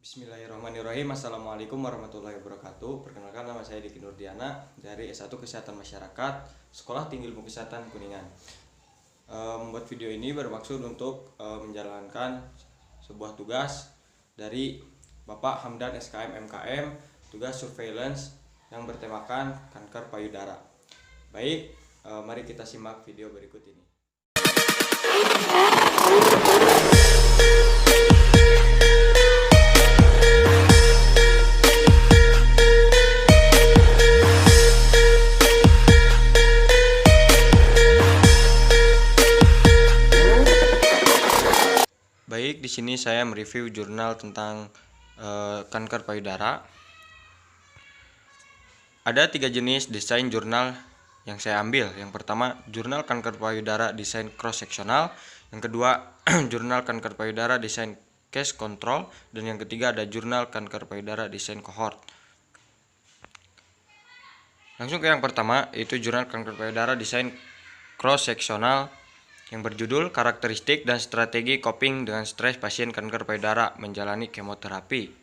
Bismillahirrahmanirrahim. Assalamualaikum warahmatullahi wabarakatuh. Perkenalkan, nama saya Diki Nurdiana dari S1 Kesehatan Masyarakat, Sekolah Tinggi Ilmu Kesehatan Kuningan. Membuat video ini bermaksud untuk menjalankan sebuah tugas dari Bapak Hamdan SKM MKM, tugas surveillance yang bertemakan kanker payudara. Baik, mari kita simak video berikut ini. Baik, di sini saya mereview jurnal tentang kanker payudara. Ada 3 jenis desain jurnal yang saya ambil. Yang pertama, jurnal kanker payudara desain cross sectional. Yang kedua, jurnal kanker payudara desain case control. Dan yang ketiga, ada jurnal kanker payudara desain cohort. Langsung ke yang pertama, yaitu jurnal kanker payudara desain cross sectional yang berjudul karakteristik dan strategi coping dengan stres pasien kanker payudara menjalani kemoterapi.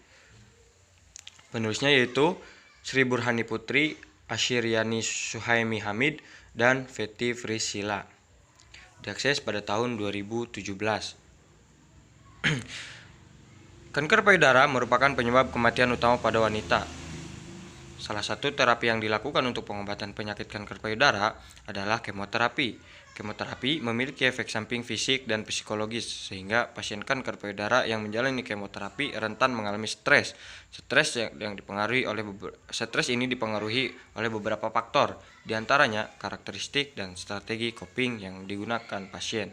Penulisnya yaitu Sri Burhani Putri, Ashiryani Suhaimi Hamid, dan Feti Frisila. Diakses pada tahun 2017. Kanker payudara merupakan penyebab kematian utama pada wanita. Salah satu terapi yang dilakukan untuk pengobatan penyakit kanker payudara adalah kemoterapi. Kemoterapi memiliki efek samping fisik dan psikologis, sehingga pasien kanker payudara yang menjalani kemoterapi rentan mengalami stres. Stres ini dipengaruhi oleh beberapa faktor, diantaranya karakteristik dan strategi coping yang digunakan pasien.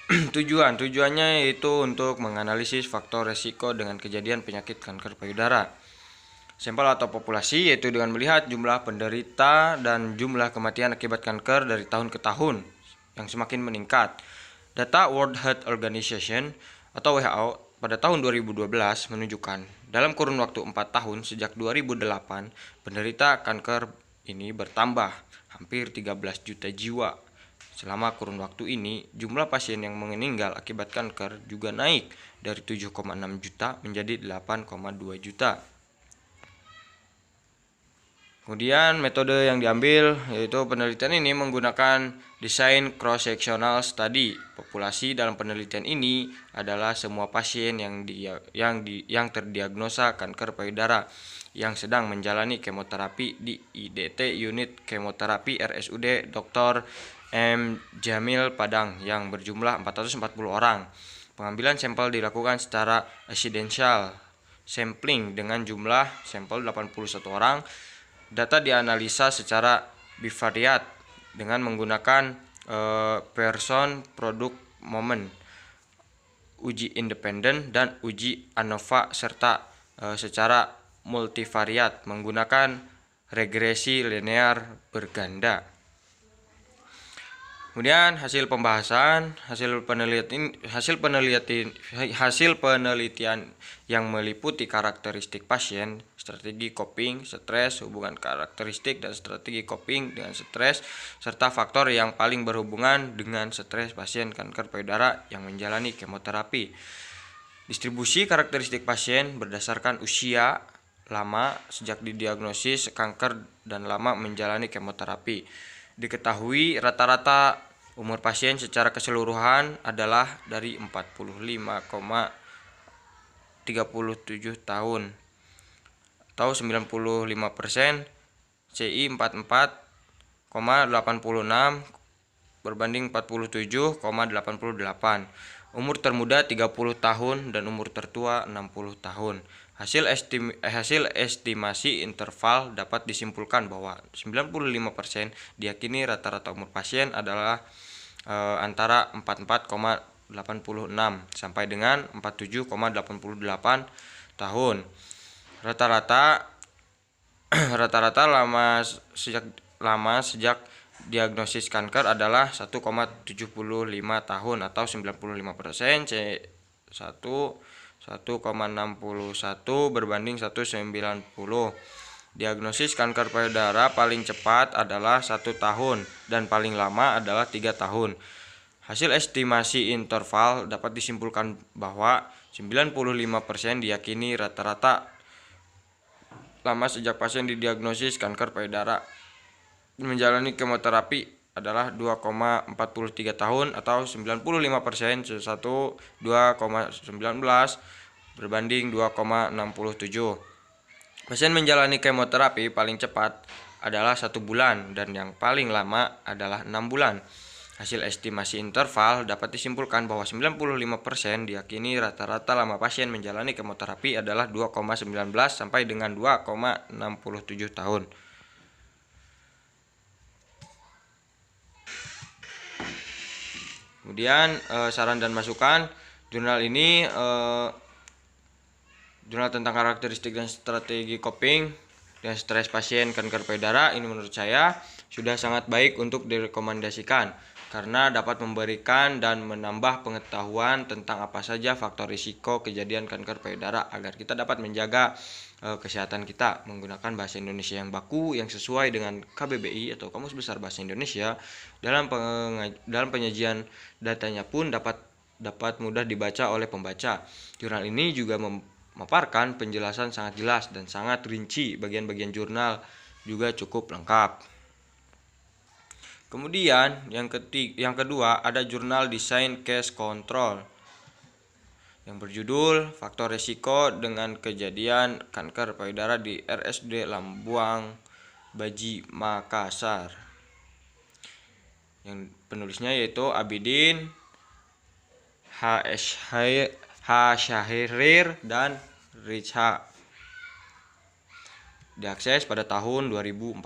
Tujuannya yaitu untuk menganalisis faktor resiko dengan kejadian penyakit kanker payudara. Sampel atau populasi, yaitu dengan melihat jumlah penderita dan jumlah kematian akibat kanker dari tahun ke tahun yang semakin meningkat. Data World Health Organization atau WHO pada tahun 2012 menunjukkan dalam kurun waktu 4 tahun sejak 2008, penderita kanker ini bertambah hampir 13 juta jiwa. Selama kurun waktu ini, jumlah pasien yang meninggal akibat kanker juga naik dari 7,6 juta menjadi 8,2 juta. Kemudian metode yang diambil yaitu penelitian ini menggunakan desain cross-sectional study. Populasi dalam penelitian ini adalah semua pasien yang terdiagnosa kanker payudara yang sedang menjalani kemoterapi di IDT Unit Kemoterapi RSUD Dr. M. Jamil Padang yang berjumlah 440 orang. Pengambilan sampel dilakukan secara accidental sampling dengan jumlah sampel 81 orang. Data dianalisa secara bivariat dengan menggunakan Pearson Product Moment, uji independen dan uji ANOVA, serta secara multivariat menggunakan regresi linear berganda. Kemudian hasil penelitian yang meliputi karakteristik pasien, strategi coping, stres, hubungan karakteristik dan strategi coping dengan stres, serta faktor yang paling berhubungan dengan stres pasien kanker payudara yang menjalani kemoterapi. Distribusi karakteristik pasien berdasarkan usia, lama sejak didiagnosis kanker, dan lama menjalani kemoterapi. Diketahui rata-rata umur pasien secara keseluruhan adalah dari 45,37 tahun atau 95%, CI 44,86 berbanding 47,88. Umur termuda 30 tahun dan umur tertua 60 tahun. Hasil estimasi interval dapat disimpulkan bahwa 95% diyakini rata-rata umur pasien adalah antara 44,86 sampai dengan 47,88 tahun. Rata-rata lama sejak diagnosis kanker adalah 1,75 tahun atau 95%, C1 1,61 berbanding 1,90. Diagnosis kanker payudara paling cepat adalah 1 tahun dan paling lama adalah 3 tahun. Hasil estimasi interval dapat disimpulkan bahwa 95% diyakini rata-rata lama sejak pasien didiagnosis kanker payudara menjalani kemoterapi adalah 2,43 tahun atau 95% 2,19 berbanding 2,67. Pasien menjalani kemoterapi paling cepat adalah 1 bulan dan yang paling lama adalah 6 bulan. Hasil estimasi interval dapat disimpulkan bahwa 95% diyakini rata-rata lama pasien menjalani kemoterapi adalah 2,19 sampai dengan 2,67 tahun. Kemudian saran dan masukan jurnal ini jurnal tentang karakteristik dan strategi coping dan stres pasien kanker payudara ini menurut saya sudah sangat baik untuk direkomendasikan karena dapat memberikan dan menambah pengetahuan tentang apa saja faktor risiko kejadian kanker payudara agar kita dapat menjaga kesehatan kita menggunakan bahasa Indonesia yang baku yang sesuai dengan KBBI atau Kamus Besar Bahasa Indonesia. Dalam penyajian datanya pun dapat mudah dibaca oleh pembaca. Jurnal ini juga memaparkan penjelasan sangat jelas dan sangat rinci. Bagian-bagian jurnal juga cukup lengkap. Kemudian yang kedua ada jurnal Desain Case Control yang berjudul Faktor Resiko dengan Kejadian Kanker Payudara di RSUD Lambuang Baji Makassar. Yang penulisnya yaitu Abidin H. Syahrir dan Richa. Diakses pada tahun 2014.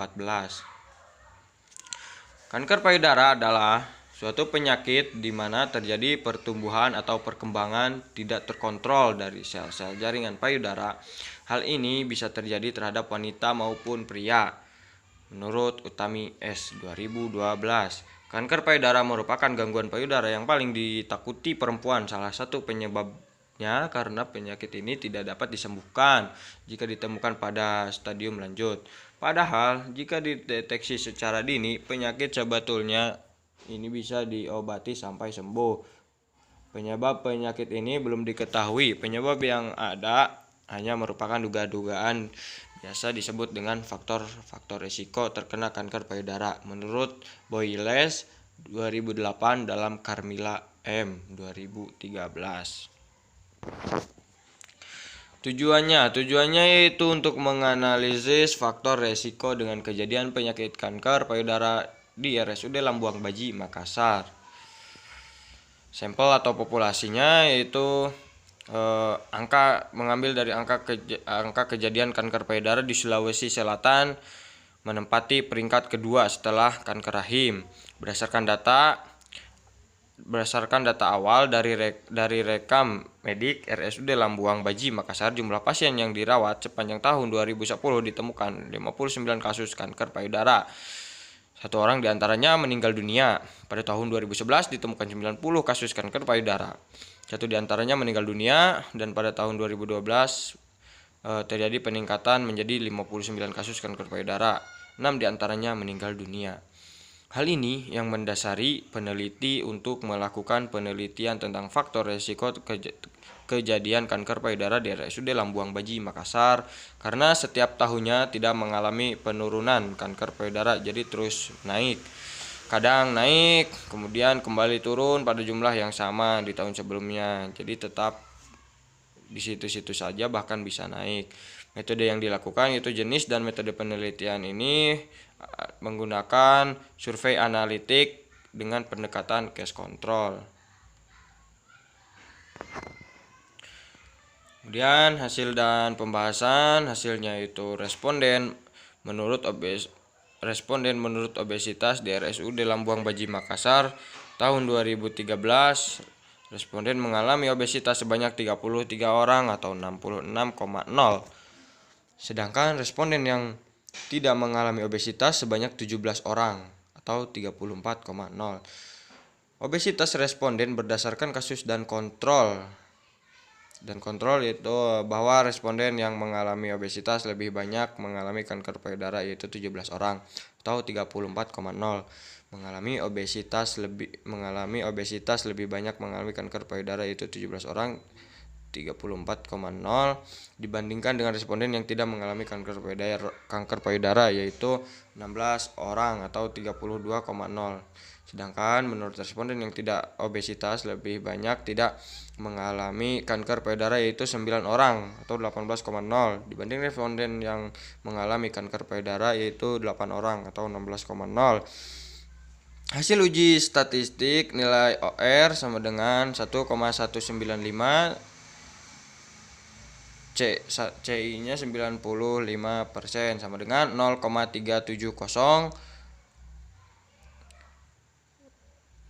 Kanker payudara adalah suatu penyakit di mana terjadi pertumbuhan atau perkembangan tidak terkontrol dari sel-sel jaringan payudara. Hal ini bisa terjadi terhadap wanita maupun pria. Menurut Utami S. 2012, kanker payudara merupakan gangguan payudara yang paling ditakuti perempuan. Salah satu penyebabnya karena penyakit ini tidak dapat disembuhkan jika ditemukan pada stadium lanjut. Padahal jika dideteksi secara dini, penyakit sebetulnya ini bisa diobati sampai sembuh. Penyebab penyakit ini belum diketahui. Penyebab yang ada hanya merupakan dugaan biasa disebut dengan faktor risiko terkena kanker payudara. Menurut Boyles 2008 dalam Carmilla M 2013. Tujuannya yaitu untuk menganalisis faktor resiko dengan kejadian penyakit kanker payudara di RSUD Lambuang Baji Makassar. Sampel atau populasinya yaitu mengambil dari angka kejadian kanker payudara di Sulawesi Selatan menempati peringkat kedua setelah kanker rahim. Berdasarkan data awal dari rekam medik RSUD Lambuang Baji Makassar, jumlah pasien yang dirawat sepanjang tahun 2010 ditemukan 59 kasus kanker payudara. 1 orang diantaranya meninggal dunia. Pada tahun 2011 ditemukan 90 kasus kanker payudara. 1 diantaranya meninggal dunia dan pada tahun 2012 terjadi peningkatan menjadi 59 kasus kanker payudara. 6 diantaranya meninggal dunia. Hal ini yang mendasari peneliti untuk melakukan penelitian tentang faktor risiko kejadian kanker payudara di RSUD Lambuang Baji Makassar karena setiap tahunnya tidak mengalami penurunan kanker payudara, jadi terus naik. Kadang naik, kemudian kembali turun pada jumlah yang sama di tahun sebelumnya. Jadi tetap di situ-situ saja, bahkan bisa naik. Metode yang dilakukan yaitu jenis dan metode penelitian ini menggunakan survei analitik dengan pendekatan case control. Kemudian hasil dan pembahasan, hasilnya itu responden menurut obesitas di RSUD Lambuang Baji Makassar tahun 2013, responden mengalami obesitas sebanyak 33 orang atau 66,0. Sedangkan responden yang tidak mengalami obesitas sebanyak 17 orang atau 34,0. Obesitas responden berdasarkan kasus dan kontrol. Dan kontrol yaitu bahwa responden yang mengalami obesitas lebih banyak mengalami kanker payudara yaitu 17 orang atau 34,0. mengalami obesitas lebih banyak mengalami kanker payudara, yaitu 17 orang 34,0 dibandingkan dengan responden yang tidak mengalami kanker payudara yaitu 16 orang atau 32,0. Sedangkan menurut responden yang tidak obesitas lebih banyak tidak mengalami kanker payudara yaitu 9 orang atau 18,0 dibanding responden yang mengalami kanker payudara yaitu 8 orang atau 16,0. Hasil uji statistik nilai OR sama dengan 1,195, CI-nya 95% sama dengan 0,370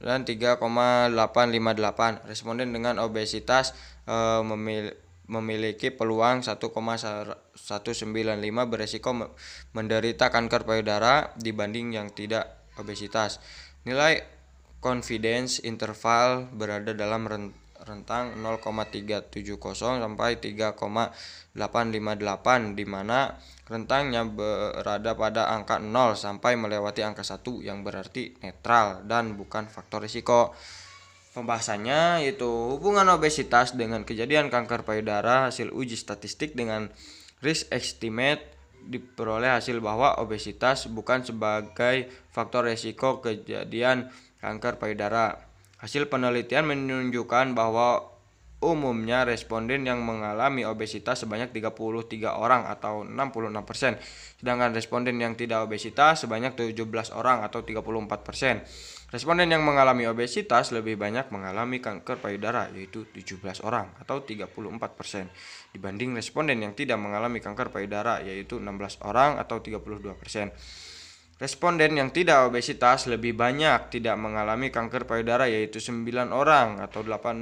dan 3,858. Responden dengan obesitas memiliki peluang 1,195 beresiko menderita kanker payudara dibanding yang tidak obesitas. Nilai confidence interval berada dalam rentang 0,370 sampai 3,858 di mana rentangnya berada pada angka 0 sampai melewati angka 1 yang berarti netral dan bukan faktor risiko. Pembahasannya yaitu hubungan obesitas dengan kejadian kanker payudara. Hasil uji statistik dengan risk estimate diperoleh hasil bahwa obesitas bukan sebagai faktor risiko kejadian kanker payudara. Hasil penelitian menunjukkan bahwa umumnya responden yang mengalami obesitas sebanyak 33 orang atau 66%, sedangkan responden yang tidak obesitas sebanyak 17 orang atau 34%. Responden yang mengalami obesitas lebih banyak mengalami kanker payudara yaitu 17 orang atau 34% dibanding responden yang tidak mengalami kanker payudara yaitu 16 orang atau 32%. Responden yang tidak obesitas lebih banyak tidak mengalami kanker payudara yaitu 9 orang atau 18%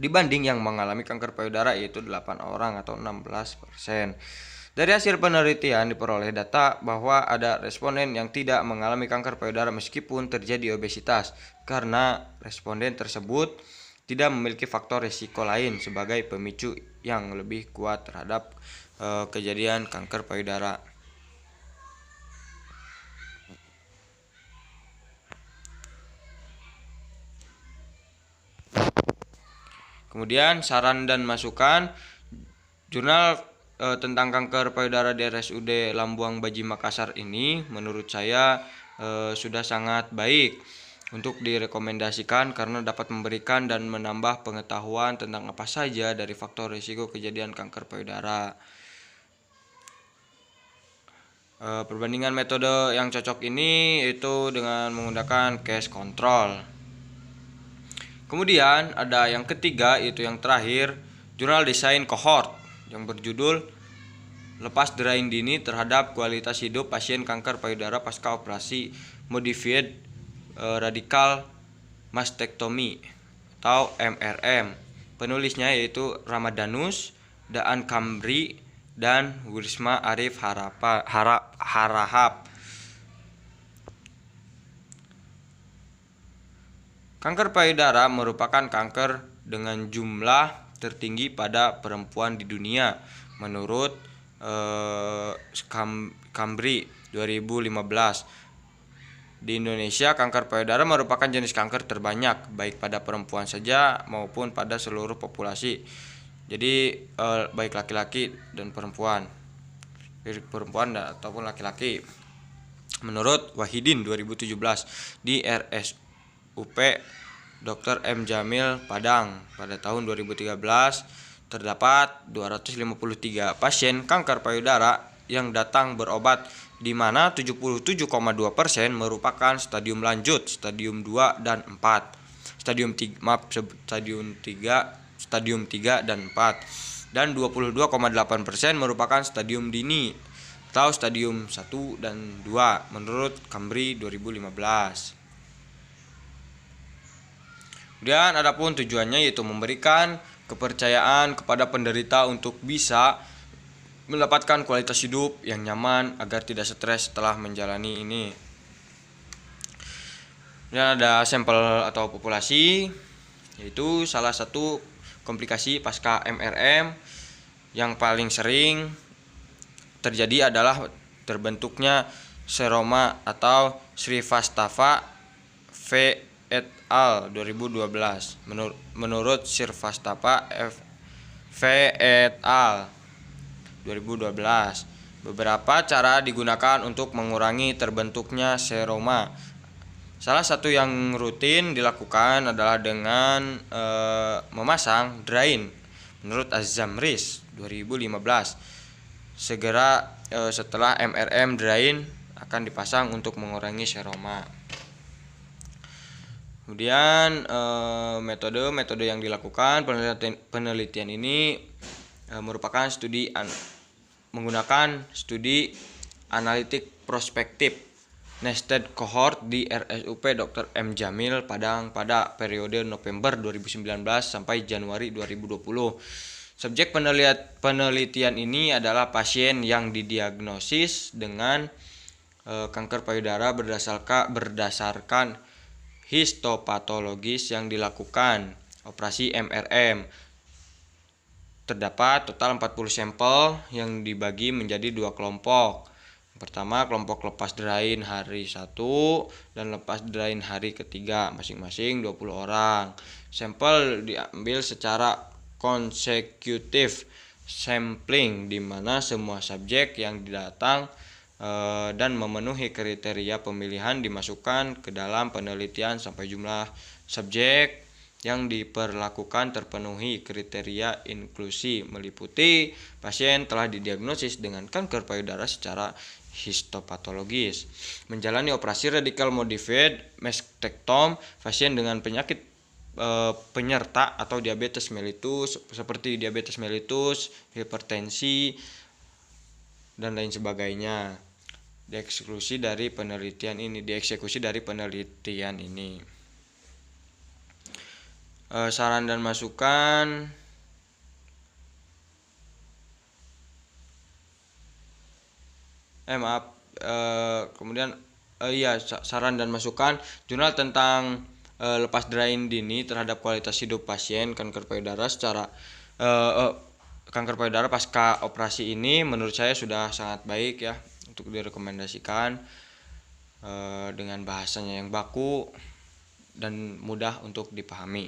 dibanding yang mengalami kanker payudara yaitu 8 orang atau 16%. Dari hasil penelitian diperoleh data bahwa ada responden yang tidak mengalami kanker payudara meskipun terjadi obesitas karena responden tersebut tidak memiliki faktor risiko lain sebagai pemicu yang lebih kuat terhadap kejadian kanker payudara. Kemudian saran dan masukan jurnal tentang kanker payudara di RSUD Lambuang Baji Makassar ini menurut saya sudah sangat baik untuk direkomendasikan karena dapat memberikan dan menambah pengetahuan tentang apa saja dari faktor risiko kejadian kanker payudara. Perbandingan metode yang cocok ini itu dengan menggunakan case control. Kemudian ada yang ketiga, yaitu yang terakhir, jurnal desain cohort yang berjudul Lepas Drain Dini terhadap Kualitas Hidup Pasien Kanker Payudara Pasca Operasi Modified Radical Mastectomy atau MRM. Penulisnya yaitu Ramadanus, Daan Kamri, dan Wisma Arif Harahap. Kanker payudara merupakan kanker dengan jumlah tertinggi pada perempuan di dunia menurut Kamri 2015. Di Indonesia, kanker payudara merupakan jenis kanker terbanyak baik pada perempuan saja maupun pada seluruh populasi. Jadi baik laki-laki dan perempuan ataupun laki-laki. Menurut Wahidin 2017 di RSUP Dr. M. Jamil Padang pada tahun 2013 terdapat 253 pasien kanker payudara yang datang berobat di mana 77,2% merupakan stadium lanjut, stadium 2 dan 4. Stadium 3 dan 4 dan 22,8% merupakan stadium dini atau stadium 1 dan 2 menurut Kamri 2015. Kemudian adapun tujuannya yaitu memberikan kepercayaan kepada penderita untuk bisa mendapatkan kualitas hidup yang nyaman agar tidak stres setelah menjalani ini. Dan ada sampel atau populasi, yaitu salah satu komplikasi pasca MRM yang paling sering terjadi adalah terbentuknya seroma atau Srivastava V et al. 2012. Menurut Srivastava V et al. 2012, beberapa cara digunakan untuk mengurangi terbentuknya seroma. Salah satu yang rutin dilakukan adalah dengan memasang drain. Menurut Az-Zamrish 2015, segera setelah MRM drain akan dipasang untuk mengurangi seroma. Kemudian metode yang dilakukan penelitian ini merupakan menggunakan studi analitik prospektif nested cohort di RSUP Dr. M. Jamil Padang pada periode November 2019 sampai Januari 2020. Subjek penelitian ini adalah pasien yang didiagnosis dengan kanker payudara berdasarkan histopatologis yang dilakukan operasi MRM. Terdapat total 40 sampel yang dibagi menjadi 2 kelompok. Pertama, kelompok lepas drain hari 1 dan lepas drain hari ketiga, masing-masing 20 orang. Sampel diambil secara konsekutif sampling, di mana semua subjek yang datang dan memenuhi kriteria pemilihan dimasukkan ke dalam penelitian sampai jumlah subjek yang diperlakukan terpenuhi kriteria inklusi, meliputi pasien telah didiagnosis dengan kanker payudara secara histopatologis, menjalani operasi radical modified mastectomy, pasien dengan penyakit penyerta atau diabetes mellitus seperti diabetes mellitus, hipertensi dan lain sebagainya. Dieksekusi dari penelitian ini. Saran dan masukan. Saran dan masukan jurnal tentang lepas drain dini terhadap kualitas hidup pasien kanker payudara kanker payudara pasca operasi ini menurut saya sudah sangat baik ya untuk direkomendasikan dengan bahasanya yang baku dan mudah untuk dipahami.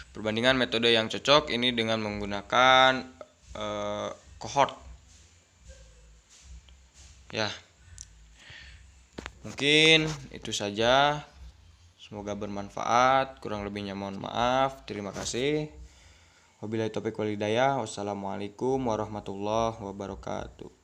Perbandingan metode yang cocok ini dengan menggunakan cohort. Ya, mungkin itu saja. Semoga bermanfaat. Kurang lebihnya mohon maaf. Terima kasih. Wabillahi taufiq wal hidayah. Wassalamualaikum warahmatullahi wabarakatuh.